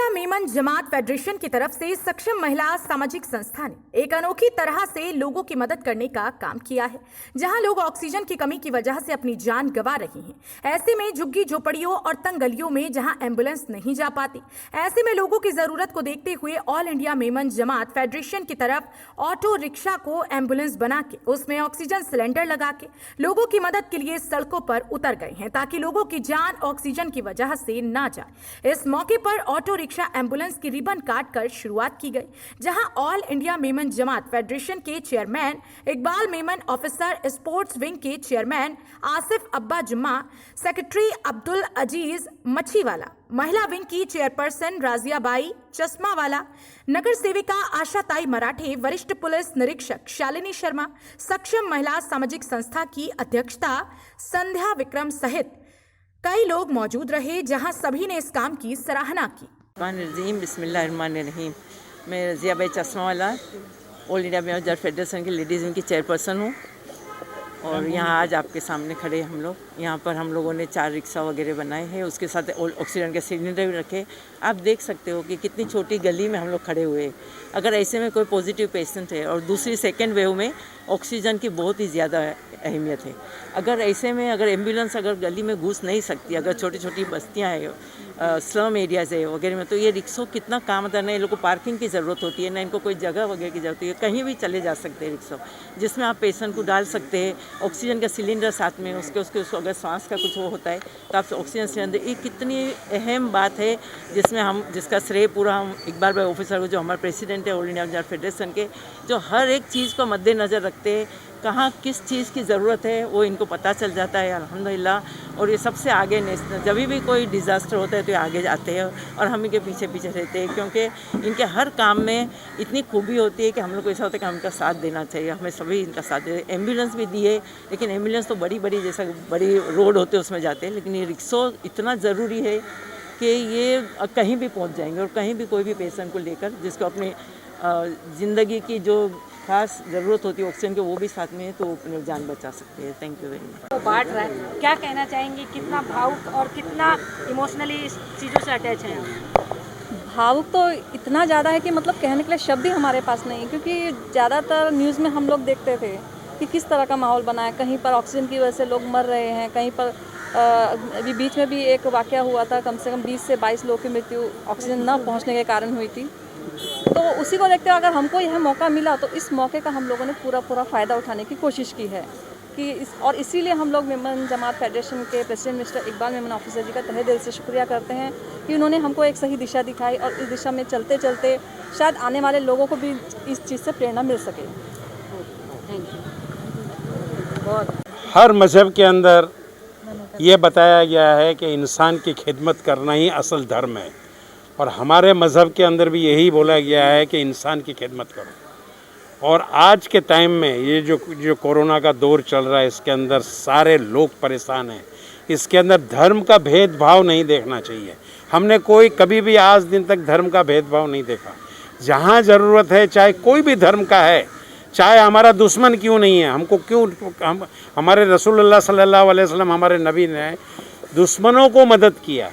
India Memon Jamat federation की तरफ से सक्षम महिला सामाजिक संस्था ने एक अनोखी तरह से लोगों की मदद करने का काम किया है। जहां लोग ऑक्सीजन की कमी की वजह से अपनी जान गंवा रहे हैं, ऐसे में झुग्गी झोपड़ियों और तंग गलियों में जहां एम्बुलेंस नहीं जा पाती, ऐसे में लोगों की जरूरत को देखते हुए all India Memon Jamat federation की तरफ ऑटो रिक्शा को एम्बुलेंस बना के उसमें ऑक्सीजन सिलेंडर लगा के लोगों की मदद के लिए सड़कों पर उतर गए हैं, ताकि लोगों की जान ऑक्सीजन की वजह से ना जाए। इस मौके पर ऑटो रिक्शा एम्बुलेंस की रिबन काट कर शुरुआत की गई, जहां all India Memon Jamat federation के chairman Iqbal Memon, officer sports wing के चेयरमैन आसिफ अब्बा जुम्मा, सेक्रेटरी अब्दुल अजीज मच्छीवाला, महिला विंग की चेयरपर्सन राजिया बाई चश्मावाला, नगर सेविका आशाताई मराठे, वरिष्ठ पुलिस निरीक्षक शालिनी शर्मा, सक्षम महिला सामाजिक संस्था की अध्यक्षता संध्या विक्रम सहित कई लोग मौजूद रहे, जहां सभी ने इस काम की सराहना की। बिस्मिल्लाहिर्रहमानिर्रहीम। मैं Razia Bai Chashmawala all India Memon federation की लेडीज़ विंग की चेयरपर्सन हूँ और यहाँ आज आपके सामने खड़े हम लोग। यहाँ पर हम लोगों ने 4 रिक्शा वगैरह बनाए हैं, उसके साथ ऑक्सीजन के सिलेंडर भी रखे। आप देख सकते हो कि कितनी छोटी गली में हम लोग खड़े हुए हैं। अगर ऐसे में कोई पॉजिटिव पेशेंट है और दूसरी सेकेंड वेव में ऑक्सीजन की बहुत ही ज़्यादा अहमियत है। अगर ऐसे में अगर एम्बुलेंस अगर गली में घुस नहीं सकती, अगर छोटी छोटी बस्तियाँ हैं, स्लम एरियाज़ है वगैरह में, तो ये रिक्शों कितना काम आता है। ना इन लोगों को पार्किंग की ज़रूरत होती है, ना इनको कोई जगह वगैरह की ज़रूरत है, कहीं भी चले जा सकते हैं रिक्शा, जिसमें आप पेशेंट को डाल सकते हैं। ऑक्सीजन का सिलेंडर साथ में उसके अगर सांस का कुछ वो होता है तो आप ऑक्सीजन सिलेंडर, ये कितनी अहम बात है जिसका श्रेय पूरा हम इकबाल भाई ऑफिसर को, जो हमारे प्रेसिडेंट है ऑल इंडिया फेडरेशन के, जो हर एक चीज़ को मद्देनज़र रखते हैं, कहाँ किस चीज़ की ज़रूरत है वो इनको पता चल जाता है अल्हम्दुलिल्लाह। और ये सबसे आगे नेशनल, जब भी कोई डिज़ास्टर होता है तो ये आगे जाते हैं और हम इनके पीछे पीछे रहते हैं, क्योंकि इनके हर काम में इतनी खूबी होती है कि हम लोग को ऐसा होता है कि हम इनका साथ देना चाहिए। हमें सभी इनका साथ दे। एम्बुलेंस भी दी है, लेकिन एम्बुलेंस तो बड़ी जैसा बड़ी रोड होते हैं उसमें जाते हैं, लेकिन ये रिक्शा इतना ज़रूरी है कि ये कहीं भी पहुँच जाएंगे और कहीं भी कोई भी पेशेंट को लेकर, जिसको अपनी ज़िंदगी की जो खास ज़रूरत होती है ऑक्सीजन के, वो भी साथ में है, तो अपनी जान बचा सकते हैं। Thank you very much. वो बांट रहा है, क्या कहना चाहेंगे, कितना भावुक और कितना इमोशनली इस चीज़ों से अटैच हैं आप? भावुक तो इतना ज़्यादा है कि मतलब कहने के लिए शब्द ही हमारे पास नहीं है, क्योंकि ज़्यादातर न्यूज़ में हम लोग देखते थे कि किस तरह का माहौल बना है। कहीं पर ऑक्सीजन की वजह से लोग मर रहे हैं, कहीं पर अभी बीच में भी एक वाक़या हुआ था, कम से कम 20 से 22 लोगों की मृत्यु ऑक्सीजन न पहुँचने के कारण हुई थी। तो उसी को देखते हुए अगर हमको यह मौका मिला तो इस मौके का हम लोगों ने पूरा फ़ायदा उठाने की कोशिश की है कि इसीलिए हम लोग मेमन जमात फेडरेशन के president mister Iqbal Memon officer ji का तहे दिल से शुक्रिया करते हैं कि उन्होंने हमको एक सही दिशा दिखाई और इस दिशा में चलते चलते शायद आने वाले लोगों को भी इस चीज़ से प्रेरणा मिल सके। Thank you. हर मज़हब के अंदर ये बताया गया है कि इंसान की खिदमत करना ही असल धर्म है, और हमारे मज़हब के अंदर भी यही बोला गया है कि इंसान की खिदमत करो। और आज के टाइम में ये जो कोरोना का दौर चल रहा है, इसके अंदर सारे लोग परेशान हैं। इसके अंदर धर्म का भेदभाव नहीं देखना चाहिए। हमने कभी भी आज दिन तक धर्म का भेदभाव नहीं देखा। जहाँ ज़रूरत है, चाहे कोई भी धर्म का है, चाहे हमारा दुश्मन क्यों नहीं है, हमारे रसूलुल्लाह सल्लल्लाहु अलैहि वसल्लम, हमारे नबी ने दुश्मनों को मदद किया।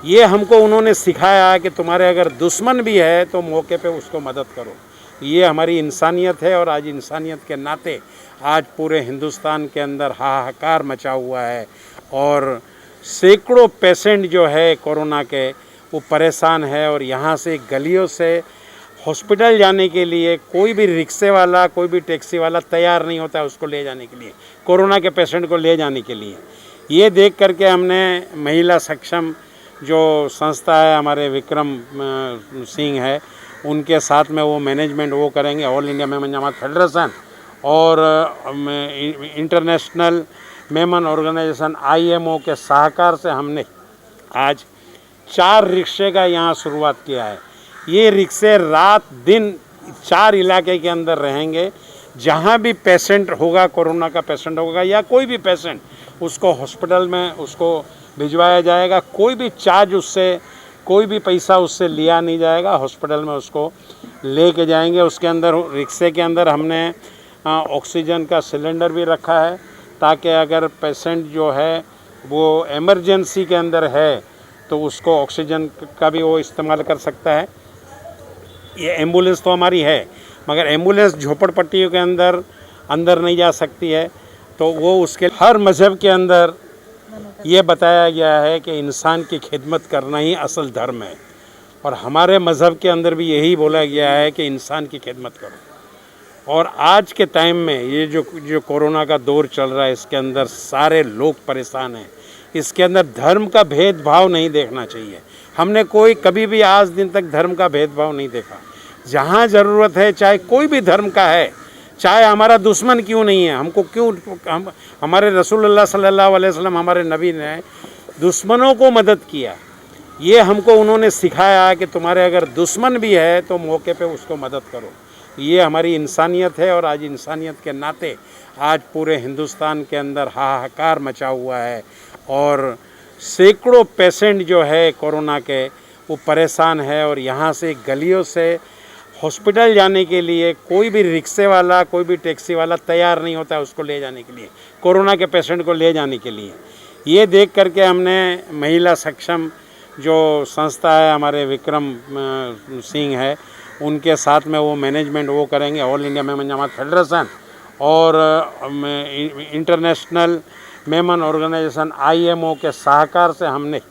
ये हमको उन्होंने सिखाया कि तुम्हारे अगर दुश्मन भी है तो मौके पे उसको मदद करो। ये हमारी इंसानियत है, और आज इंसानियत के नाते आज पूरे हिंदुस्तान के अंदर हाहाकार मचा हुआ है, और सैकड़ों पेशेंट जो है कोरोना के वो परेशान है। और यहाँ से गलियों से हॉस्पिटल जाने के लिए कोई भी रिक्शे वाला, कोई भी टैक्सी वाला तैयार नहीं होता है उसको ले जाने के लिए, कोरोना के पेशेंट को ले जाने के लिए। ये देख करके हमने महिला सक्षम जो संस्था है, हमारे विक्रम सिंह है, उनके साथ में वो मैनेजमेंट वो करेंगे, all India Memon Jamat federation और इंटरनेशनल मेमन ऑर्गेनाइजेशन IMO के सहकार से हमने आज 4 रिक्शे का यहाँ शुरुआत किया है। ये रिक्शे रात दिन 4 इलाके के अंदर रहेंगे। जहाँ भी पेशेंट होगा, कोरोना का पेशेंट होगा या कोई भी पेशेंट, उसको हॉस्पिटल में उसको भिजवाया जाएगा। कोई भी चार्ज उससे, कोई भी पैसा उससे लिया नहीं जाएगा। हॉस्पिटल में उसको लेके जाएंगे। उसके अंदर, रिक्शे के अंदर हमने ऑक्सीजन का सिलेंडर भी रखा है, ताकि अगर पेशेंट जो है वो इमरजेंसी के अंदर है तो उसको ऑक्सीजन का भी वो इस्तेमाल कर सकता है। ये एम्बुलेंस तो हमारी है, मगर एम्बुलेंस झोपड़पट्टियों के अंदर नहीं जा सकती है, तो वो उसके हर मज़हब के अंदर ये बताया गया है कि इंसान की खिदमत करना ही असल धर्म है, और हमारे मज़हब के अंदर भी यही बोला गया है कि इंसान की खिदमत करो। और आज के टाइम में ये जो कोरोना का दौर चल रहा है, इसके अंदर सारे लोग परेशान हैं। इसके अंदर धर्म का भेदभाव नहीं देखना चाहिए। हमने कभी भी आज दिन तक धर्म का भेदभाव नहीं देखा। जहाँ ज़रूरत है, चाहे कोई भी धर्म का है, चाहे हमारा दुश्मन क्यों नहीं है, हमारे रसूलुल्लाह सल्लल्लाहु अलैहि वसल्लम, हमारे नबी ने दुश्मनों को मदद किया। ये हमको उन्होंने सिखाया कि तुम्हारे अगर दुश्मन भी है तो मौके पे उसको मदद करो। ये हमारी इंसानियत है, और आज इंसानियत के नाते आज पूरे हिंदुस्तान के अंदर हाहाकार मचा हुआ है, और सैकड़ों पेशेंट जो है कोरोना के वो परेशान है। और यहाँ से गलियों से हॉस्पिटल जाने के लिए कोई भी रिक्शे वाला, कोई भी टैक्सी वाला तैयार नहीं होता है उसको ले जाने के लिए, कोरोना के पेशेंट को ले जाने के लिए। ये देख करके हमने महिला सक्षम जो संस्था है, हमारे विक्रम सिंह है, उनके साथ में वो मैनेजमेंट वो करेंगे, all India Memon Jamat federation और इंटरनेशनल मेमन ऑर्गेनाइजेशन IMO के सहकार से हमने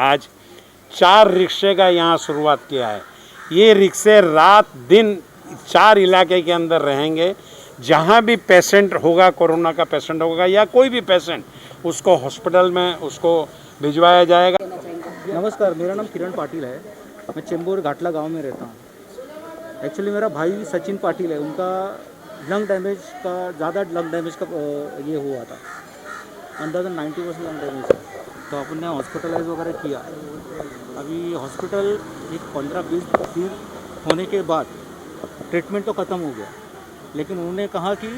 आज 4 रिक्शे का यहाँ शुरुआत किया है। ये रिक्शे रात दिन 4 इलाके के अंदर रहेंगे। जहाँ भी पेशेंट होगा, कोरोना का पेशेंट होगा या कोई भी पेशेंट, उसको हॉस्पिटल में उसको भिजवाया जाएगा। नमस्कार, मेरा नाम किरण पाटिल है। मैं चेंबूर घाटला गांव में रहता हूँ। एक्चुअली मेरा भाई सचिन पाटिल है, उनका ज़्यादा लंग डैमेज का ये हुआ था, अंदाज़ा 90% लंग डैमेज है। तो अपन ने हॉस्पिटलाइज वगैरह किया। अभी हॉस्पिटल एक 15-20 दिन होने के बाद ट्रीटमेंट तो ख़त्म हो गया, लेकिन उन्होंने कहा कि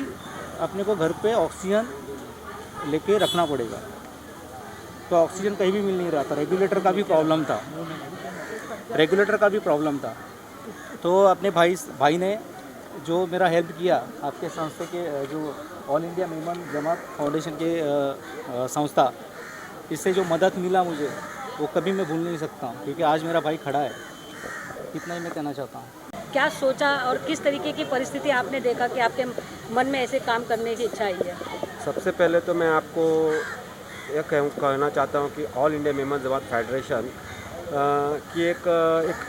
अपने को घर पे ऑक्सीजन लेके रखना पड़ेगा। तो ऑक्सीजन कहीं भी मिल नहीं रहा था, रेगुलेटर का भी प्रॉब्लम था। तो अपने भाई ने जो मेरा हेल्प किया, आपके संस्था के जो ऑल इंडिया मेमन जमात फाउंडेशन के संस्था, इससे जो मदद मिला मुझे, वो कभी मैं भूल नहीं सकता हूँ, क्योंकि आज मेरा भाई खड़ा है। इतना ही मैं कहना चाहता हूँ। क्या सोचा और किस तरीके की परिस्थिति आपने देखा कि आपके मन में ऐसे काम करने की इच्छा आई है? सबसे पहले तो मैं आपको यह कहना चाहता हूँ कि all India Memon Jamat federation की एक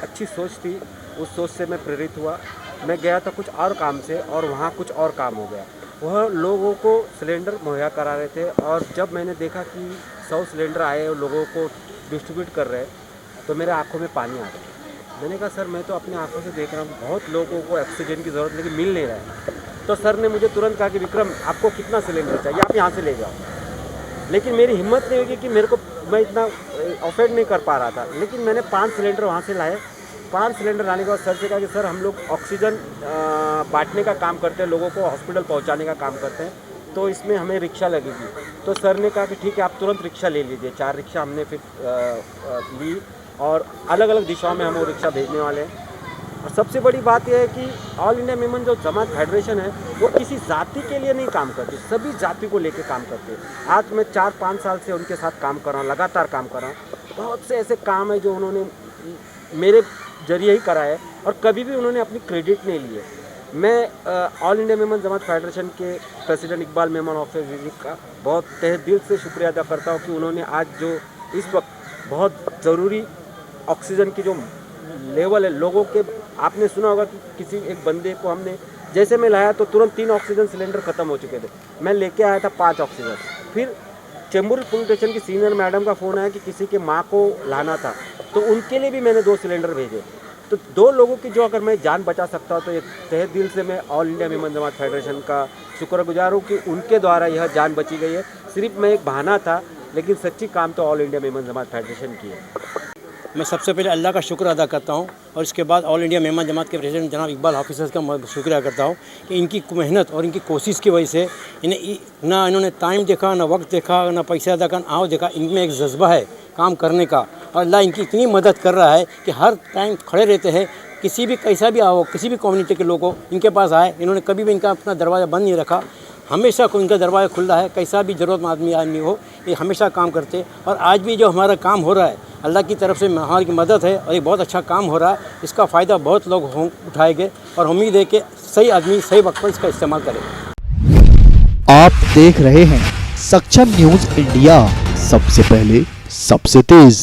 अच्छी सोच थी। उस सोच से मैं प्रेरित हुआ। मैं गया था कुछ और काम से, और वहाँ कुछ और काम हो गया। वह लोगों को सिलेंडर मुहैया करा रहे थे, और जब मैंने देखा कि 100 सिलेंडर आए और लोगों को डिस्ट्रीब्यूट कर रहे, तो मेरे आंखों में पानी आ गया। मैंने कहा सर, मैं तो अपनी आंखों से देख रहा हूँ बहुत लोगों को ऑक्सीजन की ज़रूरत, लेकिन मिल नहीं रहा है। तो सर ने मुझे तुरंत कहा कि विक्रम, आपको कितना सिलेंडर चाहिए, आप यहाँ से ले जाओ। लेकिन मेरी हिम्मत नहीं होगी कि मैं इतना अफोर्ड नहीं कर पा रहा था। लेकिन मैंने 5 सिलेंडर वहाँ से लाए। 5 सिलेंडर लाने के बाद सर से कहा कि सर, हम लोग ऑक्सीजन बांटने का काम करते हैं, लोगों को हॉस्पिटल पहुँचाने का काम करते हैं, तो इसमें हमें रिक्शा लगेगी। तो सर ने कहा कि ठीक है, आप तुरंत रिक्शा ले लीजिए। 4 रिक्शा हमने फिर ली, और अलग अलग दिशाओं में हम वो रिक्शा भेजने वाले हैं। और सबसे बड़ी बात यह है कि ऑल इंडिया मेमन जो जमात फेडरेशन है, वो किसी जाति के लिए नहीं काम करती, सभी जाति को लेकर काम करती है। आज मैं 4-5 साल से उनके साथ काम कर रहा हूँ, लगातार काम कर रहा हूँ। बहुत से ऐसे काम है जो उन्होंने मेरे जरिए ही करा है, और कभी भी उन्होंने अपनी क्रेडिट नहीं लिए। मैं all India Memon Jamat federation के प्रेसिडेंट इकबाल मेमन ऑफिस का बहुत तहे दिल से शुक्रिया अदा करता हूँ कि उन्होंने आज जो इस वक्त बहुत ज़रूरी ऑक्सीजन की जो लेवल है लोगों के, आपने सुना होगा कि किसी एक बंदे को हमने, जैसे मैं लाया तो तुरंत 3 ऑक्सीजन सिलेंडर ख़त्म हो चुके थे। मैं लेके आया था 5 ऑक्सीजन। फिर चेंबूर पुलिस स्टेशन की सीनियर मैडम का फ़ोन आया कि किसी के माँ को लाना था, तो उनके लिए भी मैंने 2 सिलेंडर भेजे। तो 2 लोगों की जो अगर मैं जान बचा सकता हूँ, तो एक तहे दिल से मैं all India Memon Jamat federation का शुक्रगुजार हूँ कि उनके द्वारा यह जान बची गई है। सिर्फ मैं एक बहाना था, लेकिन सच्ची काम तो all India Memon Jamat federation की है। मैं सबसे पहले अल्लाह का शुक्र अदा करता हूँ, और इसके बाद ऑल इंडिया मेमन जमात के प्रेसिडेंट जनाब इकबाल हाफिज़ का शुक्रिया करता हूँ कि इनकी मेहनत और इनकी कोशिश की वजह से ना इन्होंने टाइम देखा, ना वक्त देखा, ना पैसा अदा कर आओ देखा। इनमें एक जज्बा है काम करने का, और अल्लाह इनकी इतनी मदद कर रहा है कि हर टाइम खड़े रहते हैं। किसी भी कैसा भी आओ, किसी भी कम्युनिटी के लोगों इनके पास आए, इन्होंने कभी भी इनका अपना दरवाज़ा बंद नहीं रखा। हमेशा इनका दरवाज़ा खुला है, कैसा भी ज़रूरत आदमी हो, ये हमेशा काम करते। और आज भी जो हमारा काम हो रहा है, अल्लाह की तरफ से हमारी मदद है और ये बहुत अच्छा काम हो रहा है। इसका फ़ायदा बहुत लोग उठाएंगे और उम्मीद है कि सही आदमी सही वक्त पर इसका इस्तेमाल करेगा। आप देख रहे हैं सक्षम न्यूज़ इंडिया, सबसे पहले सबसे तेज़।